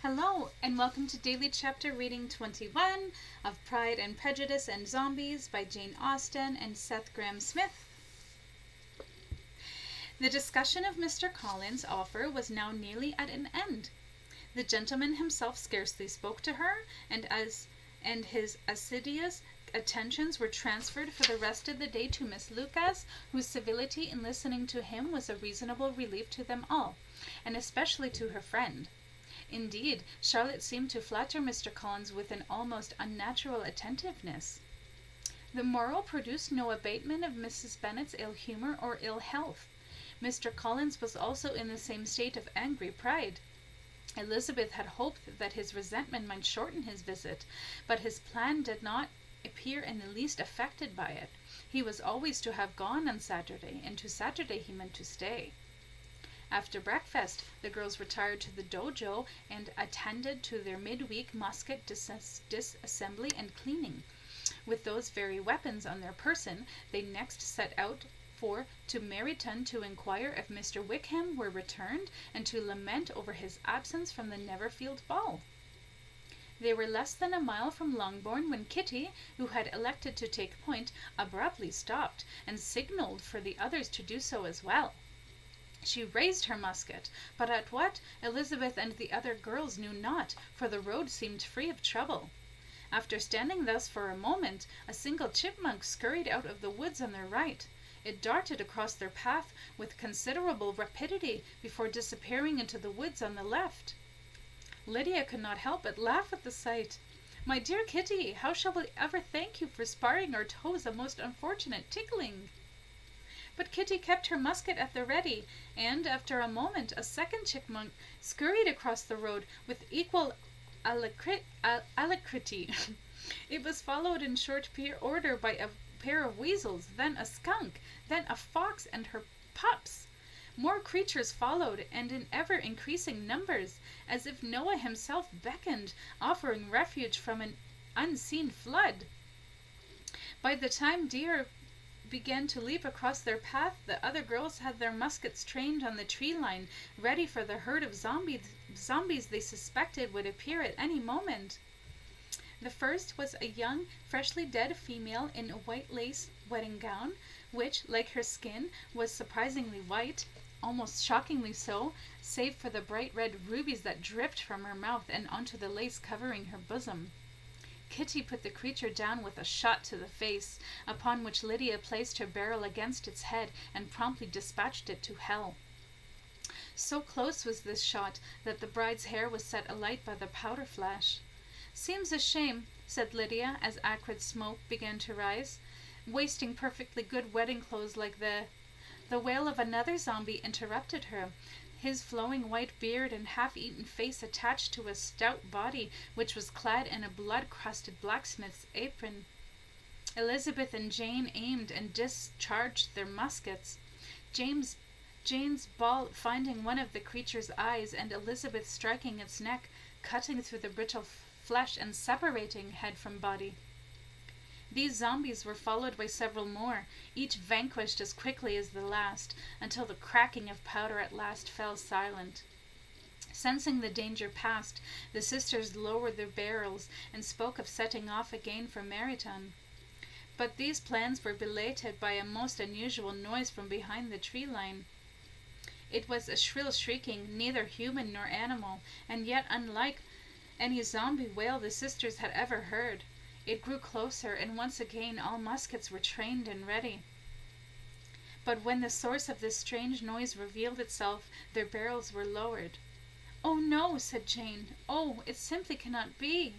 Hello, and welcome to Daily Chapter Reading 21 of Pride and Prejudice and Zombies by Jane Austen and Seth Grahame-Smith. The discussion of Mr. Collins' offer was now nearly at an end. The gentleman himself scarcely spoke to her, and his assiduous attentions were transferred for the rest of the day to Miss Lucas, whose civility in listening to him was a reasonable relief to them all, and especially to her friend. Indeed, Charlotte seemed to flatter Mr. Collins with an almost unnatural attentiveness. The moral produced no abatement of Mrs. Bennet's ill humour or ill health. Mr. Collins was also in the same state of angry pride. Elizabeth had hoped that his resentment might shorten his visit, but his plan did not appear in the least affected by it. He was always to have gone on Saturday, and to Saturday he meant to stay. After breakfast, the girls retired to the dojo and attended to their midweek musket disassembly and cleaning. With those very weapons on their person, they next set out to Meryton to inquire if Mr. Wickham were returned, and to lament over his absence from the Netherfield ball. They were less than a mile from Longbourn when Kitty, who had elected to take point, abruptly stopped, and signalled for the others to do so as well. She raised her musket, but at what, Elizabeth and the other girls knew not, for the road seemed free of trouble. After standing thus for a moment, a single chipmunk scurried out of the woods on their right. It darted across their path with considerable rapidity before disappearing into the woods on the left. Lydia could not help but laugh at the sight. "My dear Kitty, how shall we ever thank you for sparing our toes a most unfortunate tickling?" But Kitty kept her musket at the ready, and after a moment a second chipmunk scurried across the road with equal alacrity. It was followed in short order by a pair of weasels, then a skunk, then a fox and her pups. More creatures followed, and in ever-increasing numbers, as if Noah himself beckoned, offering refuge from an unseen flood. By the time deer began to leap across their path, the other girls had their muskets trained on the tree line, ready for the herd of zombies they suspected would appear at any moment. The first was a young, freshly dead female in a white lace wedding gown, which, like her skin, was surprisingly white, almost shockingly so, save for the bright red rubies that dripped from her mouth and onto the lace covering her bosom. Kitty put the creature down with a shot to the face, upon which Lydia placed her barrel against its head and promptly dispatched it to hell. So close was this shot that the bride's hair was set alight by the powder flash. "Seems a shame," said Lydia, as acrid smoke began to rise, "wasting perfectly good wedding clothes like the—" The wail of another zombie interrupted her, his flowing white beard and half-eaten face attached to a stout body which was clad in a blood-crusted blacksmith's apron. Elizabeth and Jane aimed and discharged their muskets. Jane's ball finding one of the creature's eyes, and Elizabeth striking its neck, cutting through the brittle flesh and separating head from body. These zombies were followed by several more, each vanquished as quickly as the last, until the cracking of powder at last fell silent. Sensing the danger past, the sisters lowered their barrels and spoke of setting off again for Meryton. But these plans were belated by a most unusual noise from behind the tree line. It was a shrill shrieking, neither human nor animal, and yet unlike any zombie wail the sisters had ever heard. It grew closer, and once again all muskets were trained and ready. But when the source of this strange noise revealed itself, their barrels were lowered. "Oh no," said Jane. "Oh, it simply cannot be."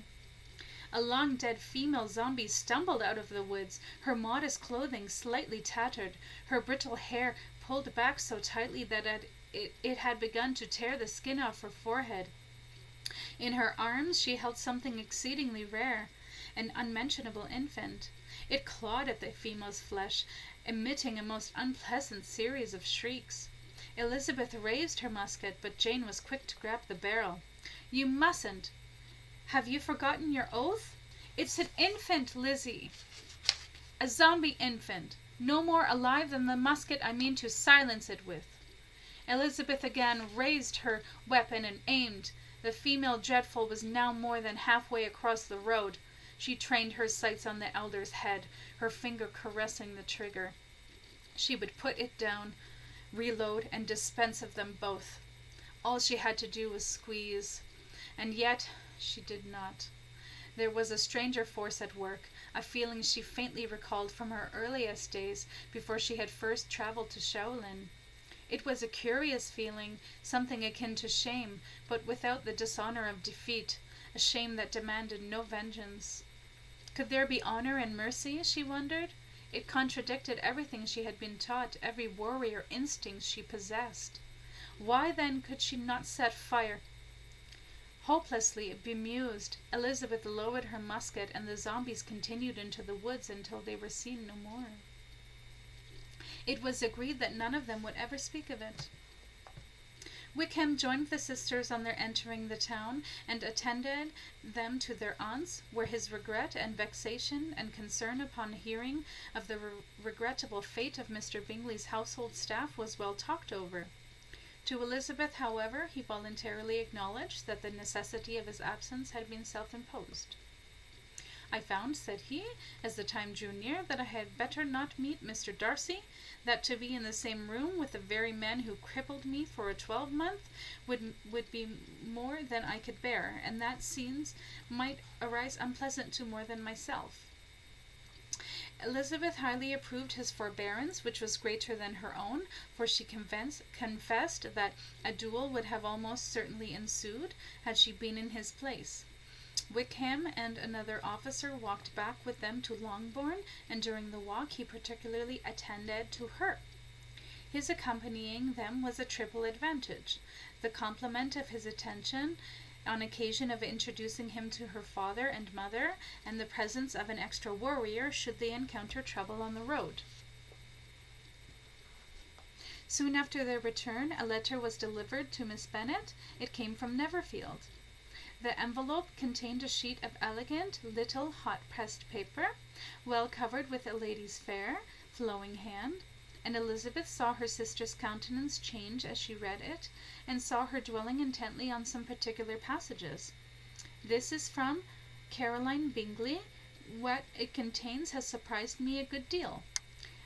A long-dead female zombie stumbled out of the woods, her modest clothing slightly tattered, her brittle hair pulled back so tightly that it had begun to tear the skin off her forehead. In her arms she held something exceedingly rare, an unmentionable infant. It clawed at the female's flesh, emitting a most unpleasant series of shrieks. Elizabeth raised her musket, but Jane was quick to grab the barrel. "You mustn't! Have you forgotten your oath? It's an infant, Lizzie! A zombie infant! No more alive than the musket I mean to silence it with." Elizabeth again raised her weapon and aimed. The female dreadful was now more than halfway across the road. She trained her sights on the elder's head, her finger caressing the trigger. She would put it down, reload, and dispense of them both. All she had to do was squeeze. And yet she did not. There was a stranger force at work, a feeling she faintly recalled from her earliest days before she had first traveled to Shaolin. It was a curious feeling, something akin to shame, but without the dishonor of defeat, a shame that demanded no vengeance. Could there be honor and mercy, she wondered? It contradicted everything she had been taught, every warrior instinct she possessed. Why, then, could she not set fire? Hopelessly bemused, Elizabeth lowered her musket, and the zombies continued into the woods until they were seen no more. It was agreed that none of them would ever speak of it. Wickham joined the sisters on their entering the town, and attended them to their aunt's, where his regret and vexation and concern upon hearing of the regrettable fate of Mr. Bingley's household staff was well talked over. To Elizabeth, however, he voluntarily acknowledged that the necessity of his absence had been self-imposed. "I found," said he, as the time drew near, "that I had better not meet Mr. Darcy, that to be in the same room with the very man who crippled me for a 12-month would be more than I could bear, and that scenes might arise unpleasant to more than myself." Elizabeth highly approved his forbearance, which was greater than her own, for she confessed that a duel would have almost certainly ensued had she been in his place. Wickham and another officer walked back with them to Longbourn, and during the walk he particularly attended to her. His accompanying them was a triple advantage: the compliment of his attention on occasion of introducing him to her father and mother, and the presence of an extra warrior should they encounter trouble on the road. Soon after their return, a letter was delivered to Miss Bennet. It came from Neverfield. The envelope contained a sheet of elegant, little, hot-pressed paper, well covered with a lady's fair, flowing hand, and Elizabeth saw her sister's countenance change as she read it, and saw her dwelling intently on some particular passages. "This is from Caroline Bingley. What it contains has surprised me a good deal.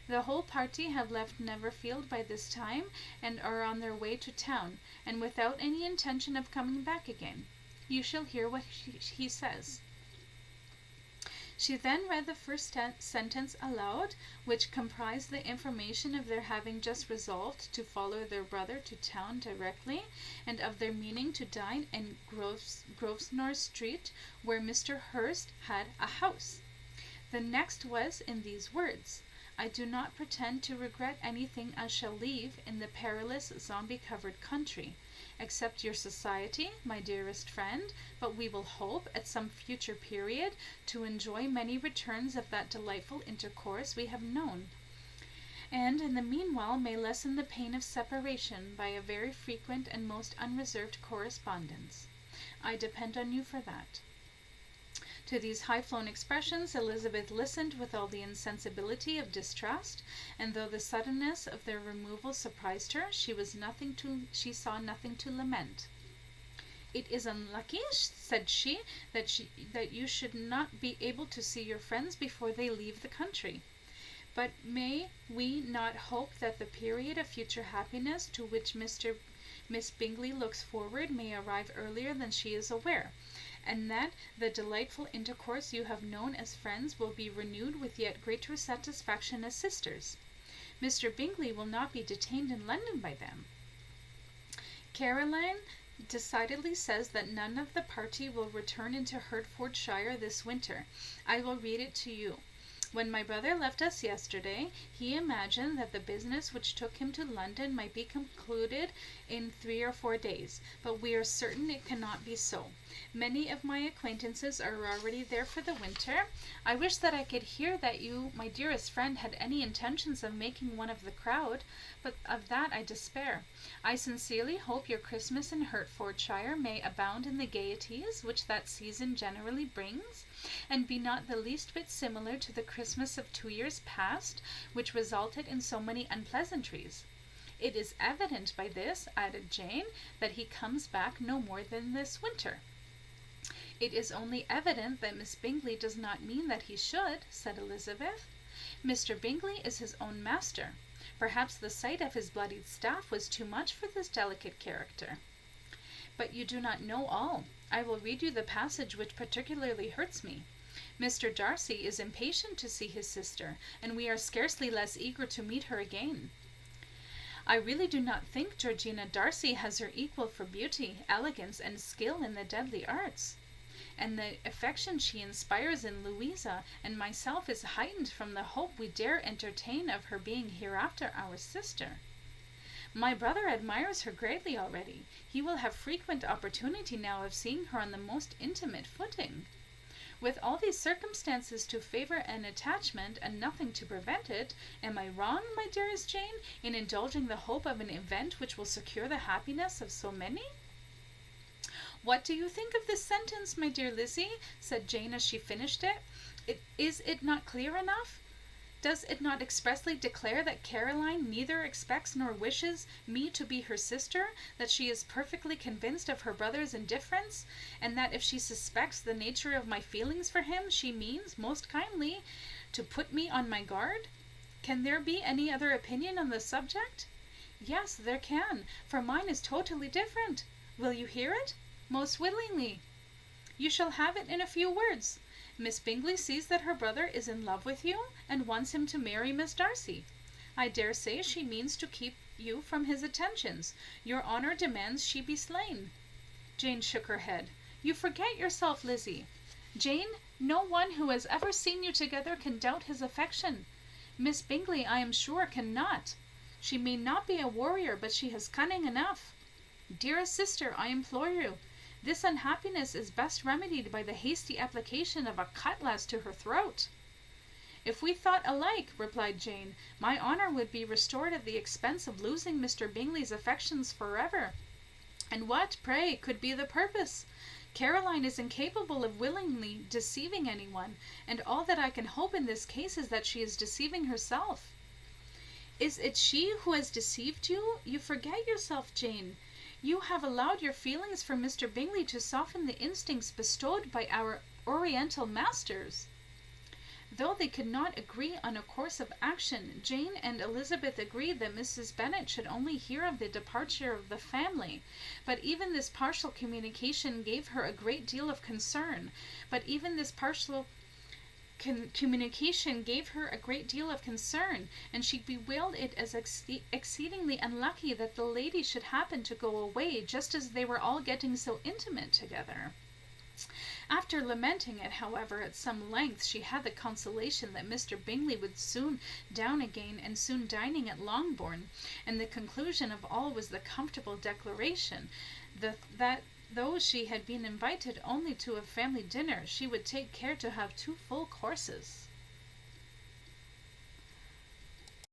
The whole party have left Neverfield by this time, and are on their way to town, and without any intention of coming back again. You shall hear what he says." She then read the first sentence aloud, which comprised the information of their having just resolved to follow their brother to town directly, and of their meaning to dine in Grosvenor Street, where Mr. Hurst had a house. The next was in these words: "I do not pretend to regret anything I shall leave in the perilous zombie-covered country, except your society, my dearest friend, but we will hope, at some future period, to enjoy many returns of that delightful intercourse we have known, and in the meanwhile may lessen the pain of separation by a very frequent and most unreserved correspondence. I depend on you for that." To these high-flown expressions Elizabeth listened with all the insensibility of distrust, and though the suddenness of their removal surprised her, she saw nothing to lament. "It is unlucky," said she, that you should not be able to see your friends before they leave the country. But may we not hope that the period of future happiness to which Miss Bingley looks forward may arrive earlier than she is aware, and that the delightful intercourse you have known as friends will be renewed with yet greater satisfaction as sisters. Mr. Bingley will not be detained in London by them. Caroline decidedly says that none of the party will return into Hertfordshire this winter. I will read it to you. When my brother left us yesterday, he imagined that the business which took him to London might be concluded in 3 or 4 days, but we are certain it cannot be so. Many of my acquaintances are already there for the winter. I wish that I could hear that you, my dearest friend, had any intentions of making one of the crowd, but of that I despair. I sincerely hope your Christmas in Hertfordshire may abound in the gaieties which that season generally brings, and be not the least bit similar to the Christmas of 2 years past, which resulted in so many unpleasantries. It is evident by this, added Jane, that he comes back no more than this winter. It is only evident that Miss Bingley does not mean that he should, said Elizabeth. Mr. Bingley is his own master. Perhaps the sight of his bloodied staff was too much for this delicate character. But you do not know all. I will read you the passage which particularly hurts me. Mr. Darcy is impatient to see his sister, and we are scarcely less eager to meet her again. I really do not think Georgina Darcy has her equal for beauty, elegance, and skill in the deadly arts. And the affection she inspires in Louisa and myself is heightened from the hope we dare entertain of her being hereafter our sister. My brother admires her greatly already. He will have frequent opportunity now of seeing her on the most intimate footing. With all these circumstances to favor an attachment, and nothing to prevent it, am I wrong, my dearest Jane, in indulging the hope of an event which will secure the happiness of so many? What do you think of this sentence, my dear Lizzie? Said Jane as she finished it. Is it not clear enough? Does it not expressly declare that Caroline neither expects nor wishes me to be her sister, that she is perfectly convinced of her brother's indifference, and that if she suspects the nature of my feelings for him, she means, most kindly, to put me on my guard? Can there be any other opinion on the subject? Yes, there can, for mine is totally different. Will you hear it? Most willingly. You shall have it in a few words. Miss Bingley sees that her brother is in love with you, and wants him to marry Miss Darcy. I dare say she means to keep you from his attentions. Your honour demands she be slain. Jane shook her head. You forget yourself, Lizzie. Jane, no one who has ever seen you together can doubt his affection. Miss Bingley, I am sure, cannot. She may not be a warrior, but she has cunning enough. Dearest sister, I implore you, this unhappiness is best remedied by the hasty application of a cutlass to her throat. If we thought alike, replied Jane, my honour would be restored at the expense of losing Mr. Bingley's affections forever. And what, pray, could be the purpose? Caroline is incapable of willingly deceiving anyone, and all that I can hope in this case is that she is deceiving herself. Is it she who has deceived you? You forget yourself, Jane. You have allowed your feelings for Mr. Bingley to soften the instincts bestowed by our Oriental masters. Though they could not agree on a course of action, Jane and Elizabeth agreed that Mrs. Bennet should only hear of the departure of the family. But even this partial communication gave her a great deal of concern. And she bewailed it as exceedingly unlucky that the lady should happen to go away just as they were all getting so intimate together. After lamenting it, however, at some length, she had the consolation that Mr. Bingley would soon down again and soon dining at Longbourn, and the conclusion of all was the comfortable declaration that though she had been invited only to a family dinner, she would take care to have 2 full courses.